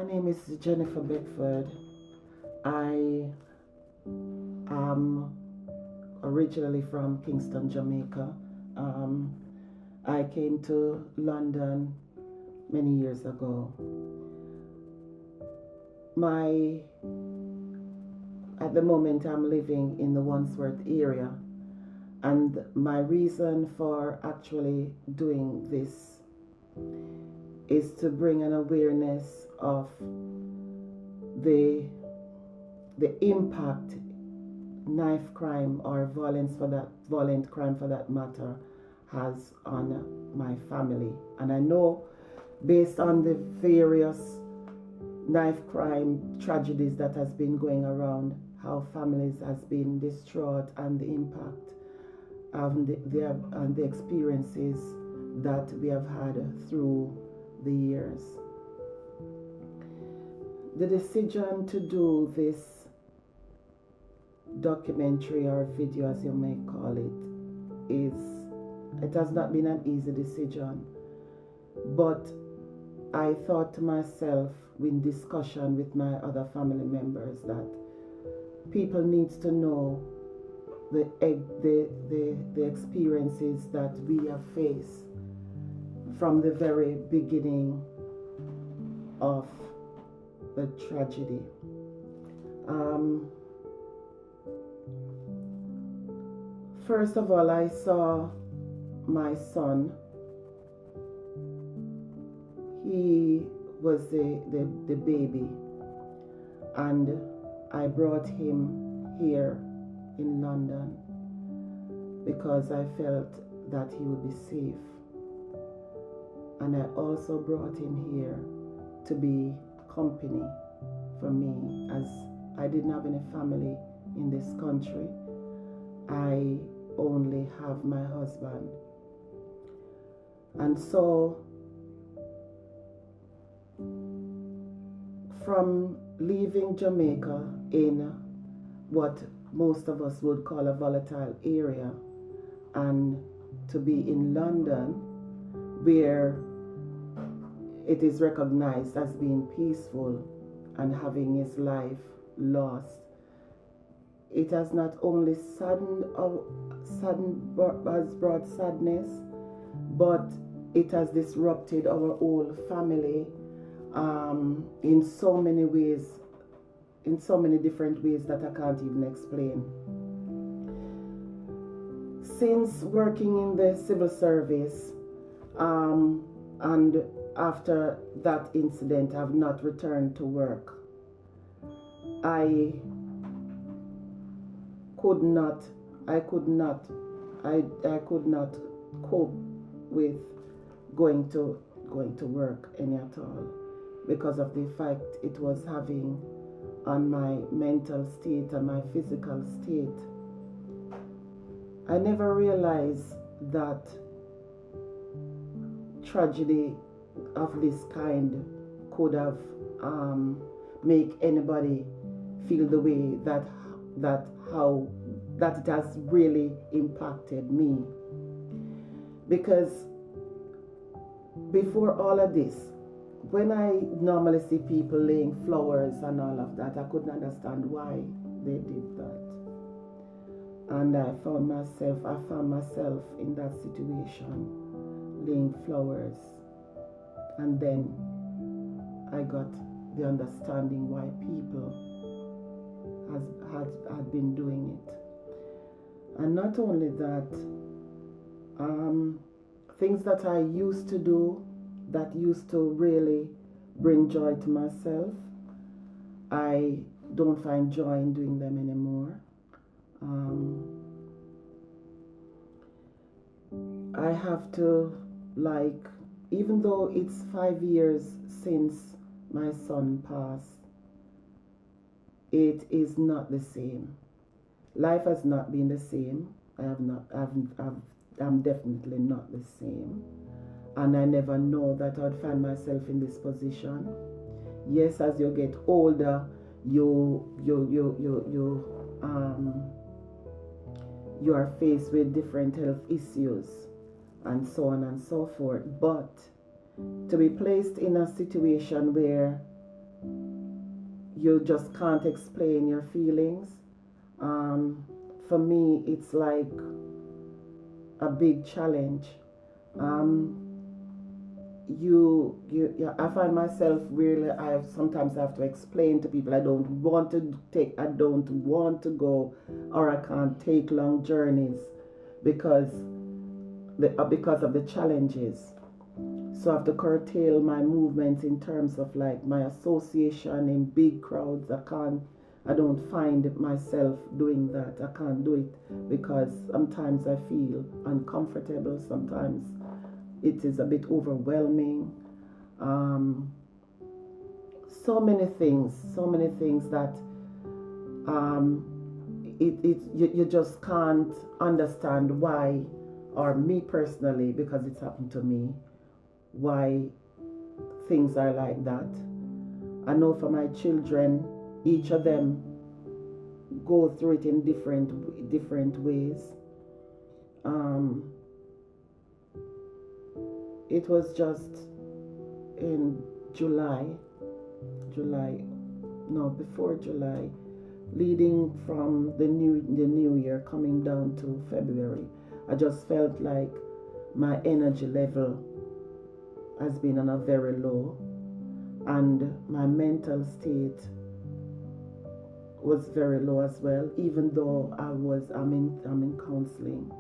name is Jennifer Bedford. I am originally from Kingston, Jamaica. I came to London many years ago. At the moment I'm living in the Wandsworth area, and my reason for actually doing this is to bring an awareness of the impact knife crime or violent crime for that matter has on my family. And I know, based on the various knife crime tragedies that has been going around, how families has been distraught and the impact of the experiences that we have had through the years. The decision to do this documentary or video, as you may call it has not been an easy decision, but I thought to myself in discussion with my other family members that people needs to know the experiences that we have faced from the very beginning of the tragedy. First of all, I saw my son. He was the baby, and I brought him here in London because I felt that he would be safe. And I also brought him here to be company for me, as I didn't have any family in this country. I only have my husband. And so from leaving Jamaica in what most of us would call a volatile area, and to be in London, where it is recognized as being peaceful, and having his life lost, it has not only has brought sadness, but it has disrupted our whole family in so many ways, in so many different ways that I can't even explain. Since working in the civil service, and after that incident, I have not returned to work. I could not cope with going to work any at all, because of the effect it was having on my mental state and my physical state. I never realized that tragedy of this kind could have make anybody feel the way that it has really impacted me. Because before all of this, when I normally see people laying flowers and all of that, I couldn't understand why they did that. And I found myself in that situation, laying flowers. And then I got the understanding why people had been doing it. And not only that, things that I used to do that used to really bring joy to myself, I don't find joy in doing them anymore. I have to, even though it's 5 years since my son passed, it is not the same. Life has not been the same. I'm definitely not the same. And I never know that I'd find myself in this position. Yes, as you get older, you are faced with different health issues and so on and so forth. But to be placed in a situation where you just can't explain your feelings. For me, it's like a big challenge. Um, I find myself really, sometimes I have to explain to people I don't want to go, or I can't take long journeys because because of the challenges. So I have to curtail my movements in terms of like my association in big crowds. I don't find myself doing that. I can't do it because sometimes I feel uncomfortable. Sometimes it is a bit overwhelming. Um, so many things that um, you just can't understand why, or me personally, because it's happened to me, why things are like that. I know for my children, each of them go through it in different ways. Um, it was just in July, no, before July, leading from the new year, coming down to February. I just felt like my energy level has been on a very low, and my mental state was very low as well, even though I'm in counseling.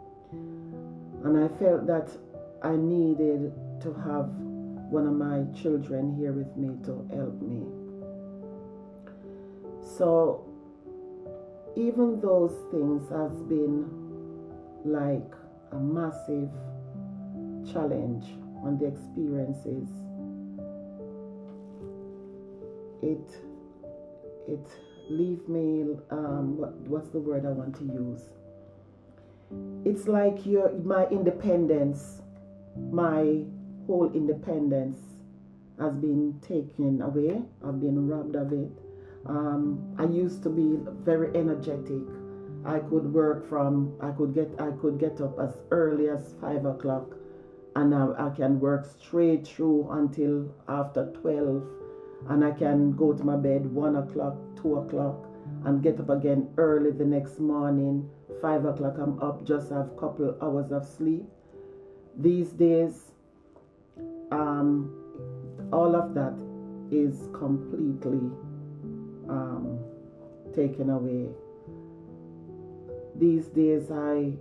And I felt that I needed to have one of my children here with me to help me. So even those things has been like a massive challenge on the experiences. It leave me what's the word I want to use? It's like my independence, my whole independence has been taken away. I've been robbed of it. I used to be very energetic. I could get up as early as 5 o'clock, and I can work straight through until after 12, and I can go to my bed 1 o'clock, 2 o'clock, and get up again early the next morning. 5 o'clock, I'm up, just have a couple hours of sleep. These days, all of that is completely taken away. These days, I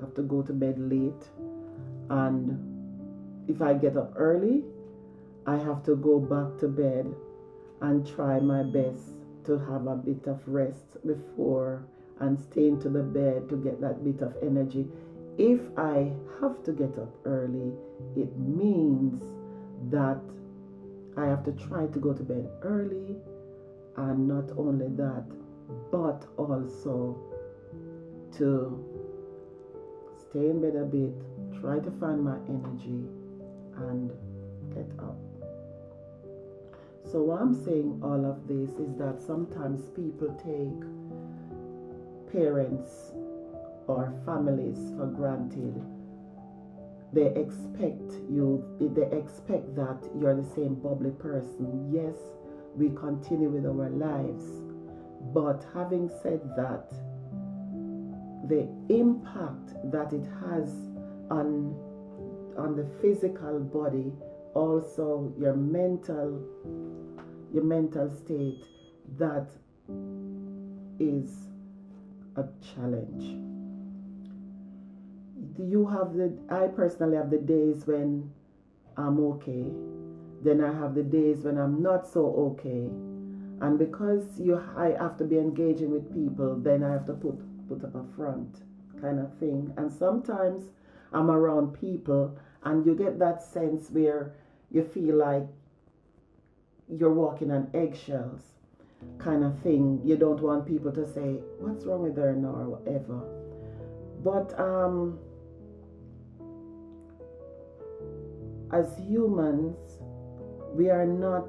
have to go to bed late, and if I get up early, I have to go back to bed and try my best to have a bit of rest before and stay into the bed to get that bit of energy. If I have to get up early, it means that I have to try to go to bed early, and not only that, but also to stay in bed a bit, try to find my energy, and get up. So why I'm saying all of this is that sometimes people take parents or families for granted. They expect that you're the same bubbly person. Yes, we continue with our lives, but having said that, the impact that it has on the physical body, also your mental state, that is a challenge. I personally have the days when I'm okay, then I have the days when I'm not so okay, and because I have to be engaging with people, then I have to put up a front kind of thing. And sometimes I'm around people and you get that sense where you feel like you're walking on eggshells kind of thing. You don't want people to say, what's wrong with her now, or whatever. But as humans, we are not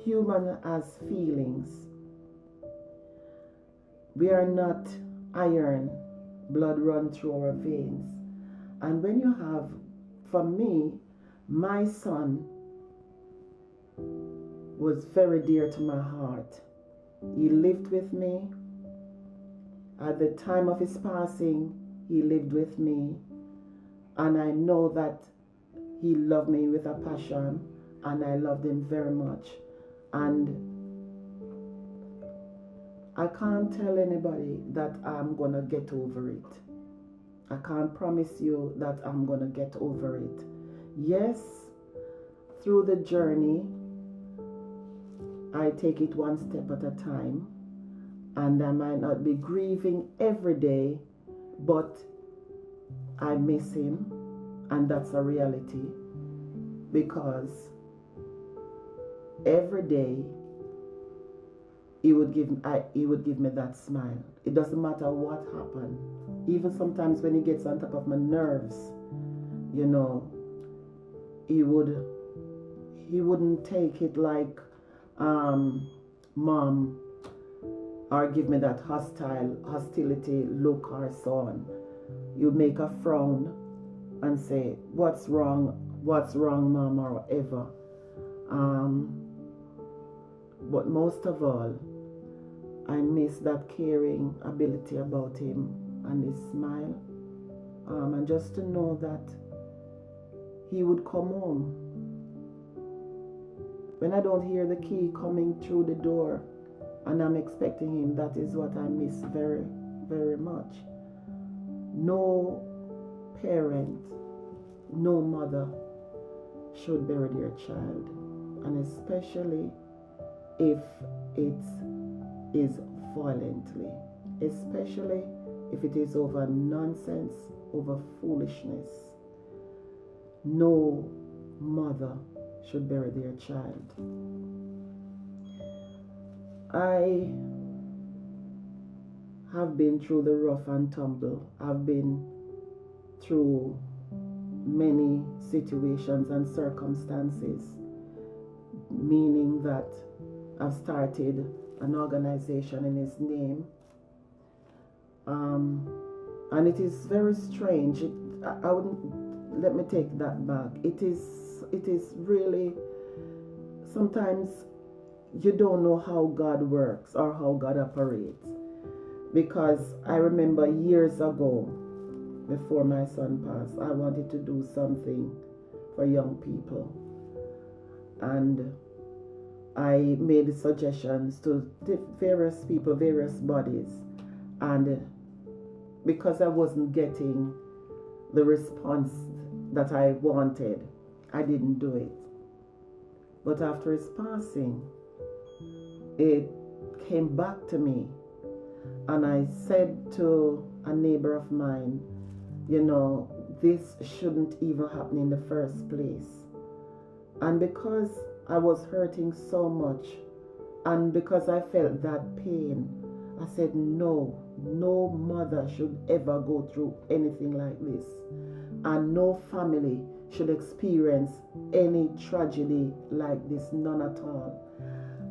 human as feelings. We are not iron, blood run through our veins. And when you have, for me, my son was very dear to my heart. He lived with me. At the time of his passing, he lived with me. And I know that he loved me with a passion, and I loved him very much. And I can't tell anybody that I'm gonna get over it. I can't promise you that I'm gonna get over it. Yes, through the journey, I take it one step at a time, and I might not be grieving every day, but I miss him, and that's a reality, because every day he would give me that smile. It doesn't matter what happened. Even sometimes when he gets on top of my nerves, you know, he wouldn't take it like mom, or give me that hostility look or so on. You make a frown and say, what's wrong, mom, or whatever. But most of all, I miss that caring ability about him and his smile. And just to know that he would come home. When I don't hear the key coming through the door and I'm expecting him, that is what I miss very, very much. No parent, no mother should bury their child, and especially if it is violently, especially if it is over nonsense, over foolishness. No mother should bury their child. I have been through the rough and tumble. I've been through many situations and circumstances, meaning that I've started an organization in his name, and it is very strange. I wouldn't, let me take that back. It is really, sometimes you don't know how God works or how God operates, because I remember years ago, before my son passed, I wanted to do something for young people, and I made suggestions to various people, various bodies, and because I wasn't getting the response that I wanted, I didn't do it. But after his passing, it came back to me, and I said to a neighbor of mine, you know, this shouldn't even happen in the first place. And because I was hurting so much, and because I felt that pain, I said, no mother should ever go through anything like this, and no family should experience any tragedy like this, none at all.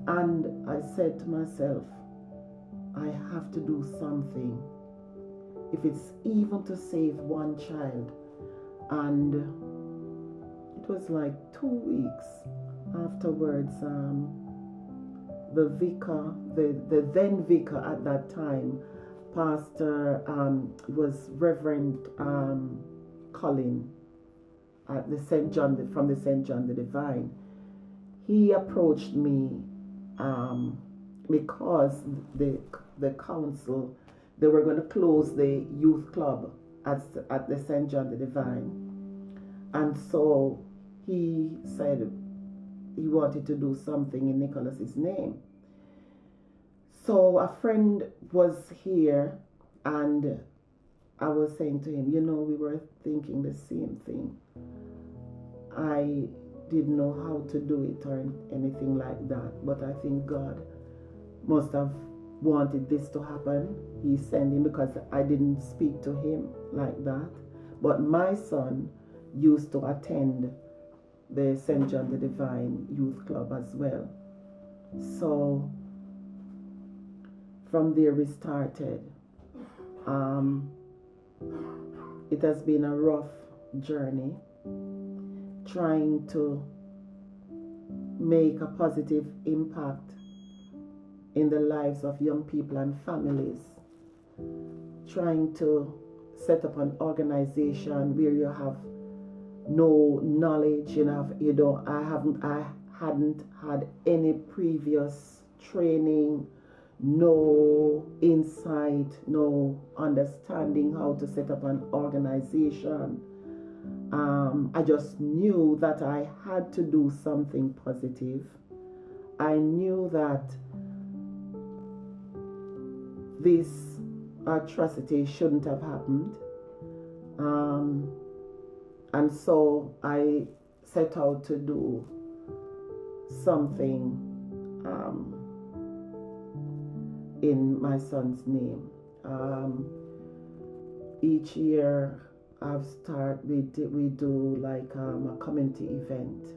And I said to myself, I have to do something, if it's even to save one child. And it was like 2 weeks afterwards, the vicar, the then vicar at that time, pastor, was Reverend Colin at the St. John, from the St. John the Divine. He approached me because the council, they were going to close the youth club at the St. John the Divine, and so he said he wanted to do something in Nicholas's name. So a friend was here, and I was saying to him, you know, we were thinking the same thing. I didn't know how to do it or anything like that, but I think God must have wanted this to happen. He sent him, because I didn't speak to him like that. But my son used to attend the St. John the Divine Youth Club as well. So from there we started. It has been a rough journey trying to make a positive impact in the lives of young people and families, trying to set up an organization where you have no knowledge, I hadn't had any previous training, no insight, no understanding how to set up an organization. I just knew that I had to do something positive. I knew that this atrocity shouldn't have happened. And so I set out to do something in my son's name. Each year we do like a community event.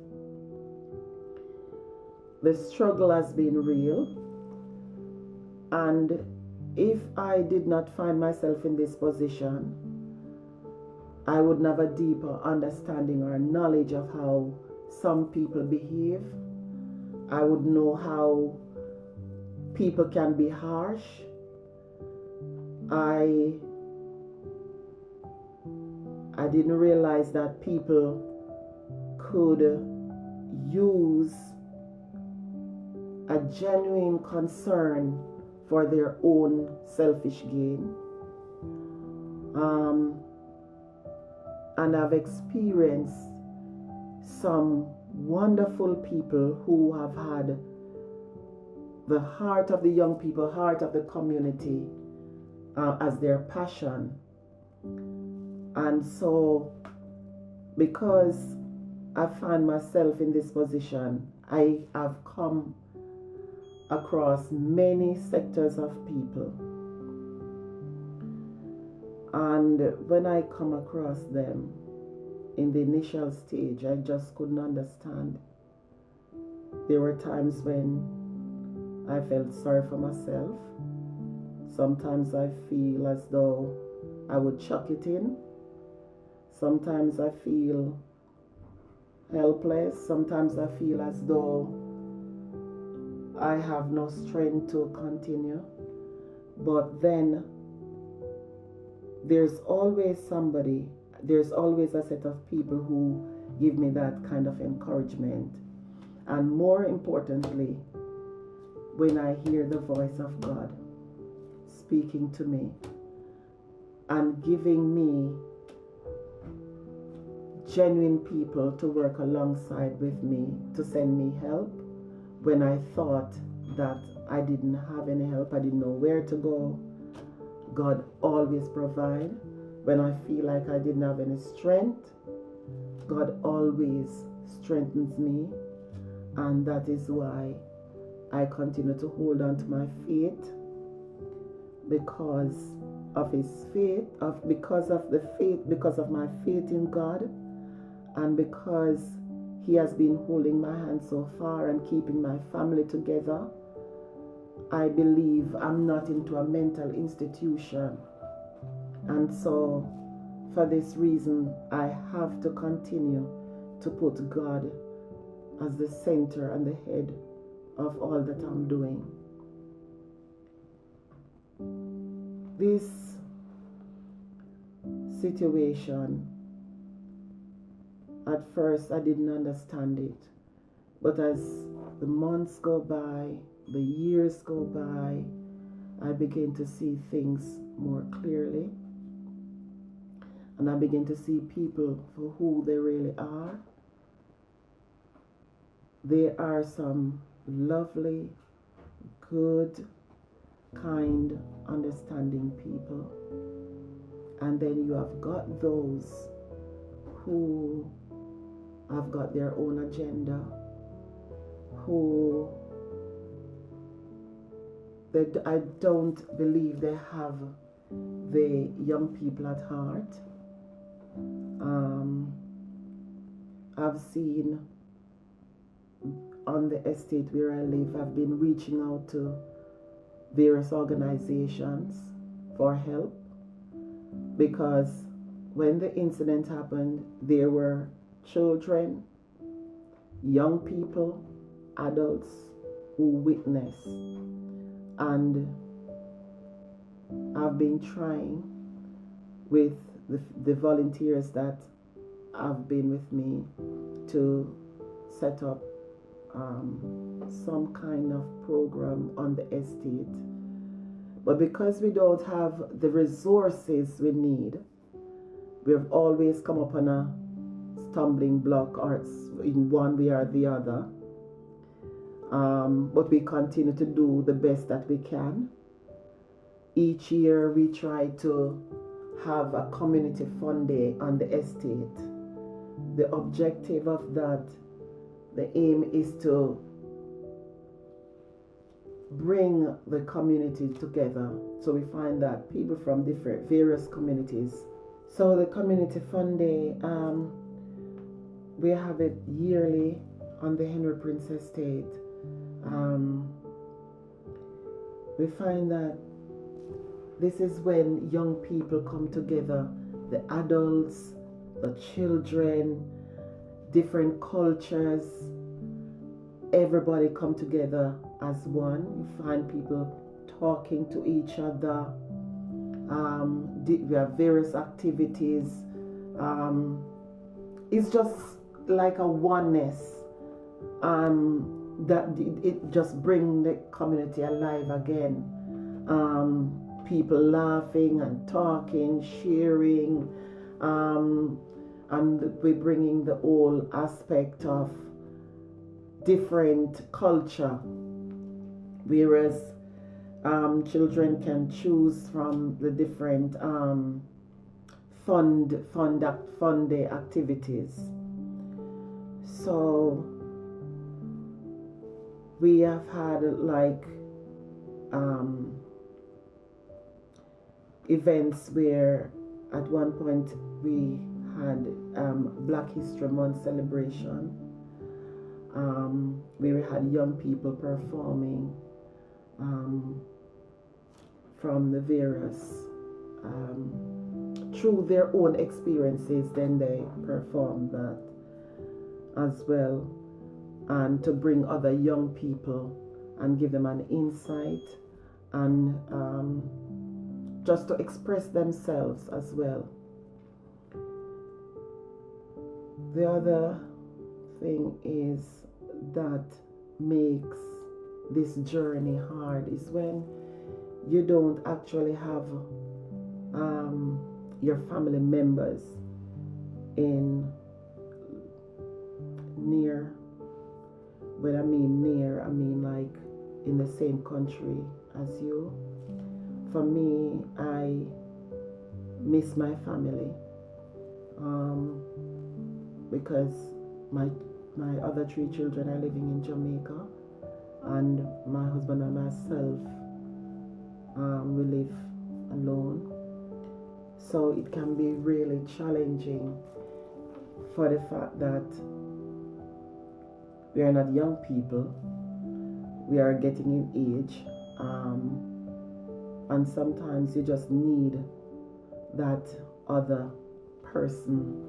The struggle has been real, and if I did not find myself in this position, I would have a deeper understanding or knowledge of how some people behave. I would know how people can be harsh. I didn't realize that people could use a genuine concern for their own selfish gain. And I've experienced some wonderful people who have had the heart of the young people, heart of the community as their passion. And so, because I find myself in this position, I have come across many sectors of people. And when I come across them in the initial stage, I just couldn't understand. There were times when I felt sorry for myself. Sometimes I feel as though I would chuck it in. Sometimes I feel helpless. Sometimes I feel as though I have no strength to continue. But then there's always somebody, there's always a set of people who give me that kind of encouragement. And more importantly, when I hear the voice of God speaking to me and giving me genuine people to work alongside with me, to send me help when I thought that I didn't have any help, I didn't know where to go. God always provides. When I feel like I didn't have any strength, God always strengthens me. And that is why I continue to hold on to my faith, because of his faith, because of my faith in God, and because he has been holding my hand so far and keeping my family together. I believe I'm not into a mental institution. And so, for this reason, I have to continue to put God as the center and the head of all that I'm doing. This situation, at first I didn't understand it, but as the months go by, the years go by, I begin to see things more clearly, and I begin to see people for who they really are. There are some lovely, good, kind, understanding people, and then you have got those who have got their own agenda, who I don't believe they have the young people at heart. I've seen on the estate where I live, I've been reaching out to various organizations for help, because when the incident happened, there were children, young people adults who witness, and I've been trying with the volunteers that have been with me to set up some kind of program on the estate. But because we don't have the resources we need, we've always come upon a stumbling block, or in one way or the other. But we continue to do the best that we can. Each year we try to have a community fun day on the estate. The objective of that, the aim is to bring the community together. So we find that people from various communities. So the community fun day, we have it yearly on the Henry Prince Estate. We find that this is when young people come together, the adults, the children, different cultures, everybody come together as one. You find people talking to each other. We have various activities. It's just like a oneness that it just brings the community alive again. People laughing and talking, sharing, and we're bringing the whole aspect of different culture, whereas children can choose from the different fun day activities. So we have had like events where at one point we had Black History Month celebration. We had young people performing from the various through their own experiences. Then they performed that as well, and to bring other young people and give them an insight and just to express themselves as well. The other thing is that makes this journey hard is when you don't actually have your family members in near. When I mean near, I mean like in the same country as you. For me, I miss my family because my other 3 children are living in Jamaica, and my husband and myself, we live alone. So it can be really challenging for the fact that we are not young people, we are getting in age, and sometimes you just need that other person,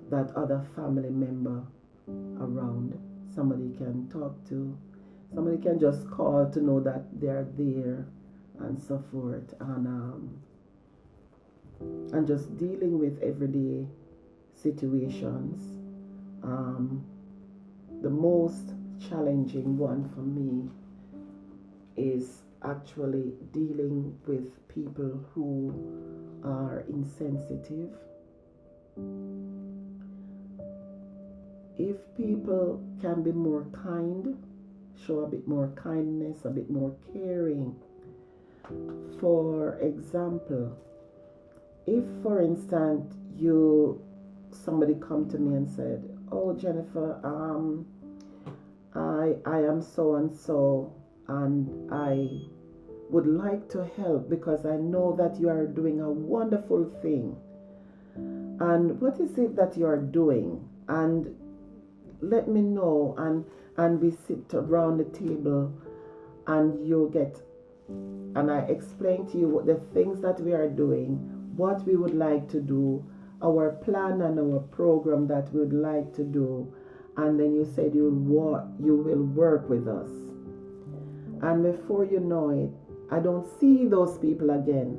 that other family member around. Somebody you can talk to, somebody can just call to know that they're there, and so forth, and just dealing with everyday situations. The most challenging one for me is actually dealing with people who are insensitive. If people can be more kind, show a bit more kindness, a bit more caring. For example, if for instance somebody come to me and said, "Oh, Jennifer, I am so and so, and I would like to help because I know that you are doing a wonderful thing. And what is it that you are doing? And let me know." And we sit around the table, and I explain to you what the things that we are doing, what we would like to do, our plan and our program that we would like to do, and then you said you will work with us. And before you know it, I don't see those people again.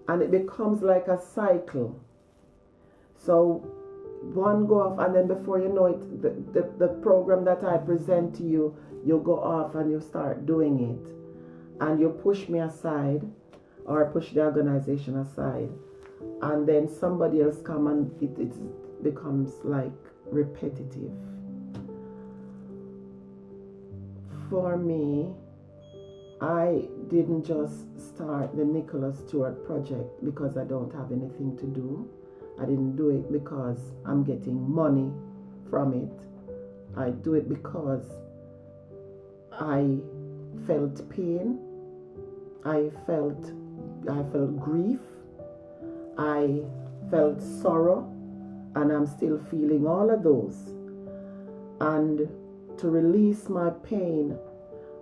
And it becomes like a cycle. So one go off, and then before you know it, the program that I present to you, you go off and you start doing it. And you push me aside, or push the organization aside. And then somebody else come, and it becomes like repetitive. For me, I didn't just start the Nicholas Stewart project because I don't have anything to do. I didn't do it because I'm getting money from it. I do it because I felt pain. I felt grief. I felt sorrow, and I'm still feeling all of those. And to release my pain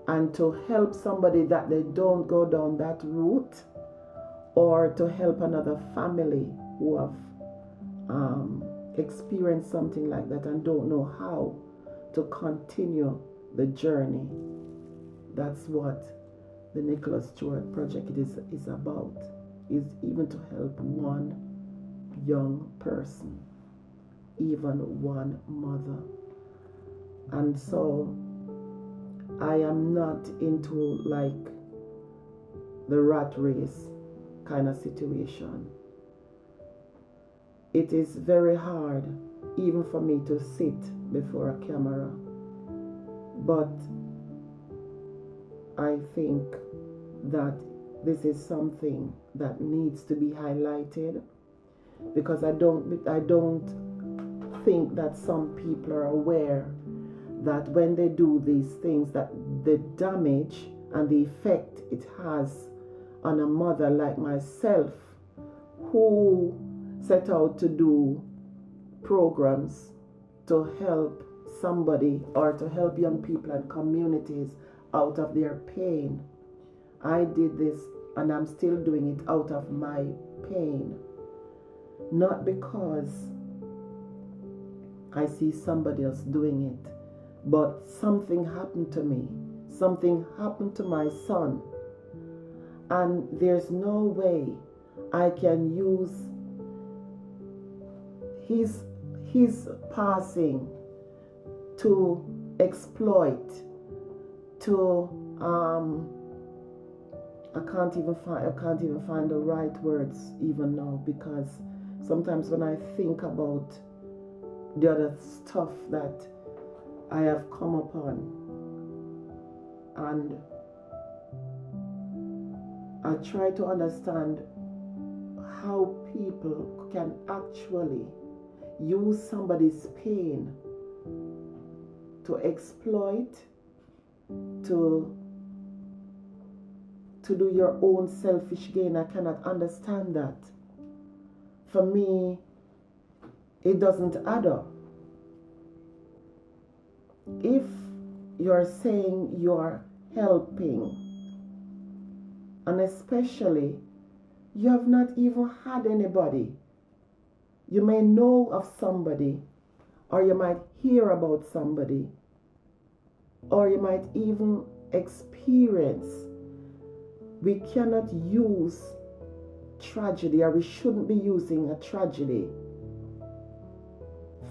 and to help somebody that they don't go down that route, or to help another family who have experienced something like that and don't know how to continue the journey. That's what the Nicholas Stewart project is about, is even to help one young person, even one mother. And so I am not into like the rat race kind of situation. It is very hard even for me to sit before a camera, but I think that this is something that needs to be highlighted, because I don't think that some people are aware that when they do these things, that the damage and the effect it has on a mother like myself, who set out to do programs to help somebody or to help young people and communities out of their pain. I did this, and I'm still doing it out of my pain, not because I see somebody else doing it, but something happened to me. Something happened to my son, and there's no way I can use his passing to exploit, to I can't even find the right words even now, because sometimes when I think about the other stuff that I have come upon, and I try to understand how people can actually use somebody's pain to exploit, to do your own selfish gain. I cannot understand that. For me, it doesn't add up. If you're saying you're helping, and especially you have not even had anybody, you may know of somebody, or you might hear about somebody, or you might even experience. We cannot use tragedy, or we shouldn't be using a tragedy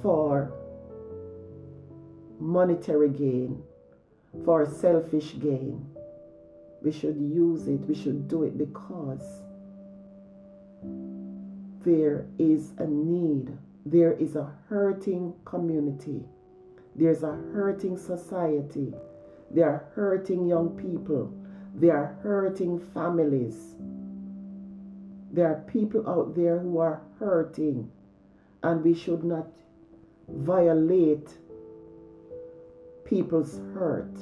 for monetary gain, for selfish gain. We should use it, we should do it because there is a need. There is a hurting community. There's a hurting society. There are hurting young people. There are hurting families. There are people out there who are hurting, and we should not violate people's hurt.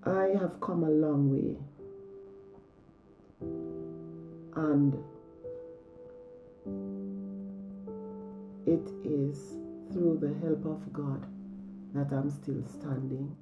I have come a long way, and it is through the help of God that I'm still standing.